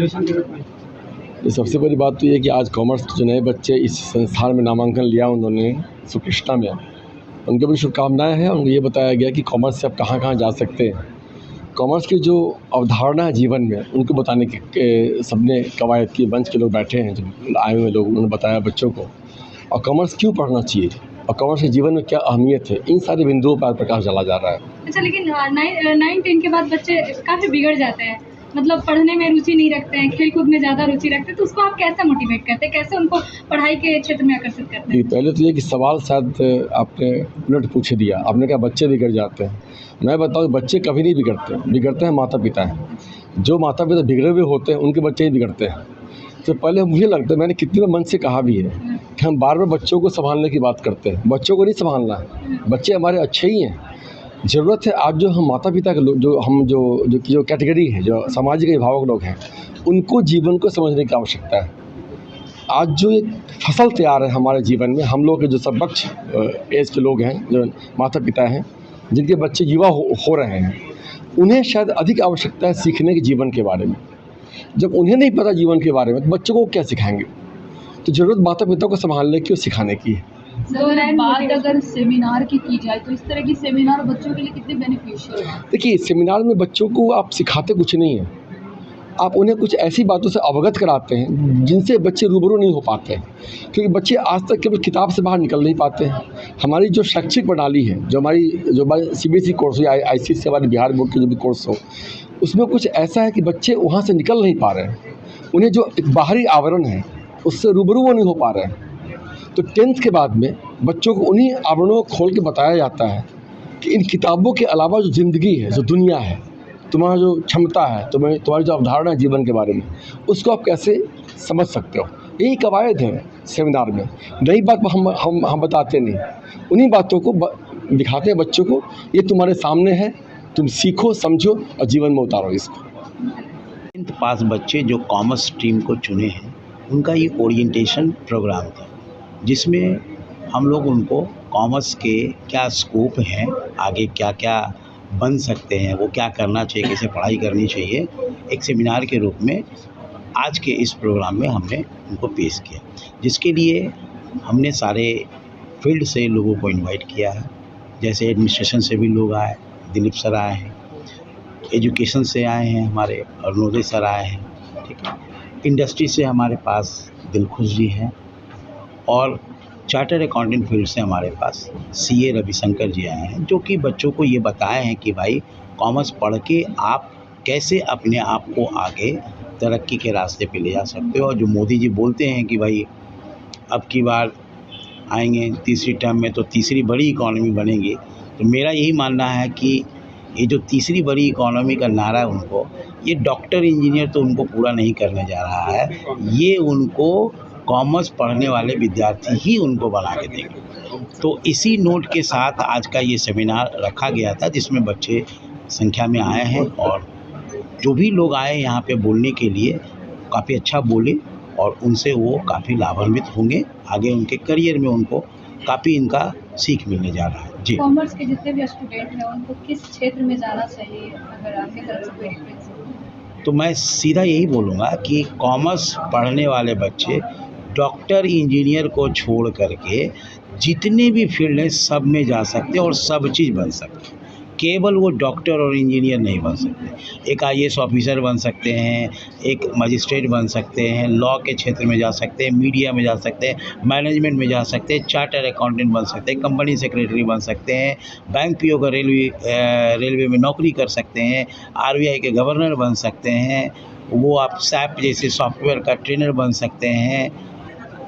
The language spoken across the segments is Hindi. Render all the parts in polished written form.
ये सबसे बड़ी बात तो ये है कि आज कॉमर्स के जो नए बच्चे इस संस्थान में नामांकन लिया उन्होंने सुकृष्णा में, उनको भी शुभकामनाएँ हैं। उनको ये बताया गया कि कॉमर्स से आप कहाँ-कहाँ जा सकते हैं। कॉमर्स की जो अवधारणा है जीवन में, उनको बताने के सबने कवायद की मंच के लोग बैठे हैं, जो आए हुए लोग, उन्होंने बताया बच्चों को और कॉमर्स क्यों पढ़ना चाहिए और कॉमर्स के जीवन में क्या अहमियत है, इन सारे बिंदुओं पर प्रकाश डाला जा रहा है। अच्छा, लेकिन 9-10 के बाद बच्चे काफ़ी बिगड़ जाते हैं, मतलब पढ़ने में रुचि नहीं रखते हैं, खेल-कूद में ज़्यादा रुचि रखते हैं, तो उसको आप कैसे मोटिवेट करते हैं? कैसे उनको पढ़ाई के क्षेत्र में आकर्षित करते हैं? पहले तो ये कि सवाल शायद आपने उलट पूछ दिया। आपने कहा बच्चे बिगड़ जाते हैं। मैं बताऊँ बच्चे कभी नहीं बिगड़ते, बिगड़ते हैं माता-पिता हैं। जो माता-पिता बिगड़े हुए होते हैं उनके बच्चे ही बिगड़ते हैं। तो पहले मुझे लगता है, मैंने कितनी बार मन से कहा भी है कि हम बार-बार बच्चों को सँभालने की बात करते हैं। बच्चों को नहीं सँभालना है, बच्चे हमारे अच्छे ही हैं। ज़रूरत है आज जो हम माता-पिता के लोग, जो कैटेगरी है, जो सामाजिक अभिभावक लोग हैं, उनको जीवन को समझने की आवश्यकता है। आज जो एक फसल तैयार है हमारे जीवन में, हम लोग के जो समकक्ष एज के लोग हैं, जो माता-पिता हैं, जिनके बच्चे युवा हो रहे हैं, उन्हें शायद अधिक आवश्यकता है सीखने के जीवन के बारे में। जब उन्हें नहीं पता जीवन के बारे में, तो बच्चों को क्या सिखाएँगे? तो ज़रूरत माता-पिता को सँभालने की और सिखाने की है। बात अगर सेमिनार की जाए तो इस तरह की सेमिनार बच्चों के लिए कितने बेनिफिशियल है? देखिए, सेमिनार में बच्चों को आप सिखाते कुछ नहीं हैं, आप उन्हें कुछ ऐसी बातों से अवगत कराते हैं जिनसे बच्चे रूबरू नहीं हो पाते हैं, क्योंकि बच्चे आज तक केवल किताब से बाहर निकल नहीं पाते हैं। हमारी जो शैक्षिक प्रणाली है, जो हमारी सीबीएसई कोर्स हो या आईसीएसई, हमारे बिहार बोर्ड के जो भी कोर्स हो, उसमें कुछ ऐसा है कि बच्चे वहाँ से निकल नहीं पा रहे हैं। उन्हें जो एक बाहरी आवरण है, उससे रूबरू वो नहीं हो पा रहे हैं। तो 10th के बाद में बच्चों को उन्हीं आवरणों को खोल के बताया जाता है कि इन किताबों के अलावा जो ज़िंदगी है, जो दुनिया है, तुम्हारा जो क्षमता है, तुम्हारी जो अवधारणा है जीवन के बारे में, उसको आप कैसे समझ सकते हो। यही कवायद है सेमिनार में। नई बात हम बताते नहीं, उन्हीं बातों को दिखाते हैं बच्चों को, ये तुम्हारे सामने है, तुम सीखो, समझो और जीवन में उतारो इसको। 10th पास बच्चे जो कॉमर्स स्ट्रीम को चुने हैं, उनका ये ओरिएंटेशन प्रोग्राम था, जिसमें हम लोग उनको कॉमर्स के क्या स्कोप हैं, आगे क्या क्या बन सकते हैं, वो क्या करना चाहिए, कैसे पढ़ाई करनी चाहिए, एक सेमिनार के रूप में आज के इस प्रोग्राम में हमने उनको पेश किया, जिसके लिए हमने सारे फील्ड से लोगों को इनवाइट किया है। जैसे एडमिनिस्ट्रेशन से भी लोग आए, दिलीप सर आए हैं, एजुकेशन से आए हैं, हमारे अरुणोदय सर आए हैं, ठीक है। इंडस्ट्री से हमारे पास दिलखुश जी हैं और चार्टर्ड अकाउंटेंट फील्ड से हमारे पास सीए रविशंकर जी आए हैं, जो कि बच्चों को ये बताए हैं कि भाई कॉमर्स पढ़ के आप कैसे अपने आप को आगे तरक्की के रास्ते पे ले जा सकते हो। और जो मोदी जी बोलते हैं कि भाई अब की बार आएंगे तीसरी टर्म में तो तीसरी बड़ी इकॉनमी बनेगी, तो मेरा यही मानना है कि ये जो तीसरी बड़ी इकॉनमी का नारा है, उनको ये डॉक्टर इंजीनियर तो उनको पूरा नहीं करने जा रहा है, ये उनको कॉमर्स पढ़ने वाले विद्यार्थी ही उनको बना के देंगे। तो इसी नोट के साथ आज का ये सेमिनार रखा गया था, जिसमें बच्चे संख्या में आए हैं और जो भी लोग आए यहाँ पे बोलने के लिए काफ़ी अच्छा बोले और उनसे वो काफ़ी लाभान्वित होंगे। आगे उनके करियर में उनको काफ़ी इनका सीख मिलने जा रहा है। जी, कॉमर्स के जितने भी स्टूडेंट हैं उनको किस क्षेत्र में जाना चाहिए, अगर आपकी तरफ से कोई एडवाइस हो? तो मैं सीधा यही बोलूँगा कि कॉमर्स पढ़ने वाले बच्चे डॉक्टर इंजीनियर को छोड़ करके जितने भी फील्ड हैं सब में जा सकते हैं और सब चीज़ बन सकते हैं। केवल वो डॉक्टर और इंजीनियर नहीं बन सकते, एक आईएएस ऑफिसर बन सकते हैं, एक मजिस्ट्रेट बन सकते हैं, लॉ के क्षेत्र में जा सकते हैं, मीडिया में जा सकते हैं, मैनेजमेंट में जा सकते हैं, चार्टर अकाउंटेंट बन सकते हैं, कंपनी सेक्रेटरी बन सकते हैं, बैंक पीओ का रेलवे में नौकरी कर सकते हैं, आरबीआई के गवर्नर बन सकते हैं, वो आप सैप जैसे सॉफ्टवेयर का ट्रेनर बन सकते हैं,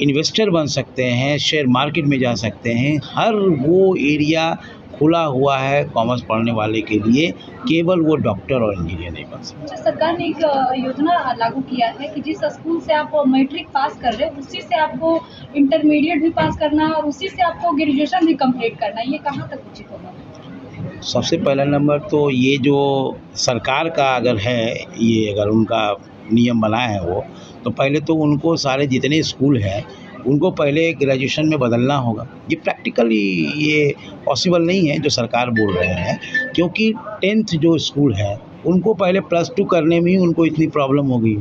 इन्वेस्टर बन सकते हैं, शेयर मार्केट में जा सकते हैं। हर वो एरिया खुला हुआ है कॉमर्स पढ़ने वाले के लिए, केवल वो डॉक्टर और इंजीनियर नहीं बन सकते। सरकार ने एक योजना लागू किया है कि जिस स्कूल से आप मैट्रिक पास कर रहे हो उसी से आपको इंटरमीडिएट भी पास करना है और उसी से आपको ग्रेजुएशन भी कंप्लीट करना है, ये कहाँ तक उचित होगा? सबसे पहला नंबर तो ये जो सरकार का अगर है, ये अगर उनका नियम बनाए हैं वो, तो पहले तो उनको सारे जितने स्कूल हैं उनको पहले ग्रेजुएशन में बदलना होगा। ये प्रैक्टिकली ये पॉसिबल नहीं है जो सरकार बोल रहे हैं, क्योंकि 10th जो स्कूल है उनको पहले +2 करने में ही उनको इतनी प्रॉब्लम हो गई।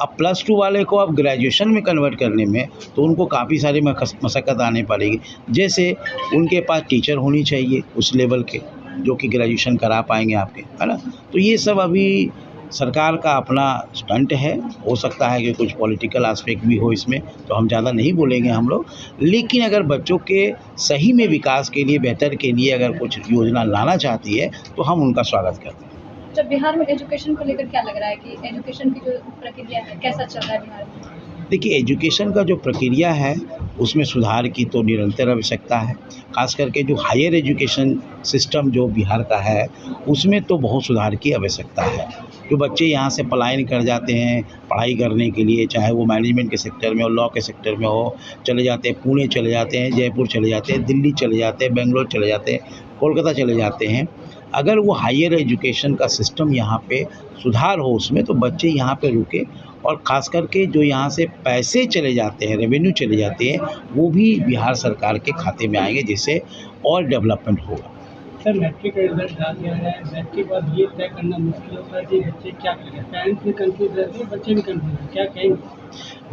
अब +2 वाले को अब ग्रेजुएशन में कन्वर्ट करने में तो उनको काफ़ी सारी मशक्क़त आने पड़ेगी। जैसे उनके पास टीचर होनी चाहिए उस लेवल के, जो कि ग्रेजुएशन करा पाएंगे आपके, है ना। तो ये सब अभी सरकार का अपना स्टंट है। हो सकता है कि कुछ पॉलिटिकल एस्पेक्ट भी हो इसमें, तो हम ज़्यादा नहीं बोलेंगे हम लोग। लेकिन अगर बच्चों के सही में विकास के लिए, बेहतर के लिए अगर कुछ योजना लाना चाहती है तो हम उनका स्वागत करते हैं। जब बिहार में एजुकेशन को लेकर क्या लग रहा है कि एजुकेशन की जो प्रक्रिया है कैसा चल रहा है बिहार में? देखिए, एजुकेशन का जो प्रक्रिया है उसमें सुधार की तो निरंतर आवश्यकता है। ख़ास करके जो हायर एजुकेशन सिस्टम जो बिहार का है उसमें तो बहुत सुधार की आवश्यकता है। जो बच्चे यहाँ से पलायन कर जाते हैं पढ़ाई करने के लिए, चाहे वो मैनेजमेंट के सेक्टर में हो, लॉ के सेक्टर में हो, चले जाते हैं, पुणे चले जाते हैं, जयपुर चले जाते हैं, दिल्ली चले जाते हैं, बेंगलोर चले जाते हैं, कोलकाता चले जाते हैं। अगर वो हायर एजुकेशन का सिस्टम यहाँ पे सुधार हो उसमें, तो बच्चे यहाँ पे रुके और ख़ास करके जो यहाँ से पैसे चले जाते हैं, रेवेन्यू चले जाते हैं, वो भी बिहार सरकार के खाते में आएंगे, जिससे और डेवलपमेंट होगा। सर, मैट्रिक का रिजल्ट आ गया है, मैट्रिक के बाद ये तय करना मुश्किल होता है कि बच्चे क्या करें। पेरेंट्स भी कंफ्यूज रहते हैं, बच्चे भी कंफ्यूज हैं, क्या कहेंगे?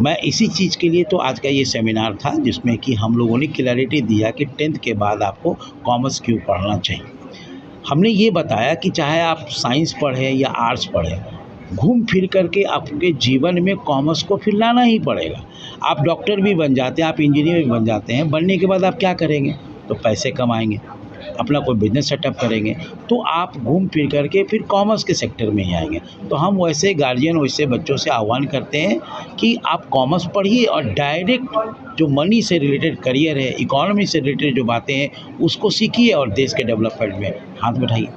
मैं इसी चीज़ के लिए तो आज का ये सेमिनार था, जिसमें कि हम लोगों ने क्लैरिटी दिया कि 10th के बाद आपको कॉमर्स क्यों पढ़ना चाहिए। हमने ये बताया कि चाहे आप साइंस पढ़ें या आर्ट्स पढ़ें, घूम फिर करके आपके जीवन में कॉमर्स को फिर लाना ही पड़ेगा। आप डॉक्टर भी बन जाते हैं, आप इंजीनियर भी बन जाते हैं, बनने के बाद आप क्या करेंगे? तो पैसे कमाएंगे, अपना कोई बिजनेस सेटअप करेंगे, तो आप घूम फिर करके फिर कॉमर्स के सेक्टर में ही आएंगे। तो हम वैसे गार्जियन, वैसे बच्चों से आह्वान करते हैं कि आप कॉमर्स पढ़िए और डायरेक्ट जो मनी से रिलेटेड करियर है, इकोनॉमी से रिलेटेड जो बातें हैं उसको सीखिए और देश के डेवलपमेंट में हाथ बढ़ाइए।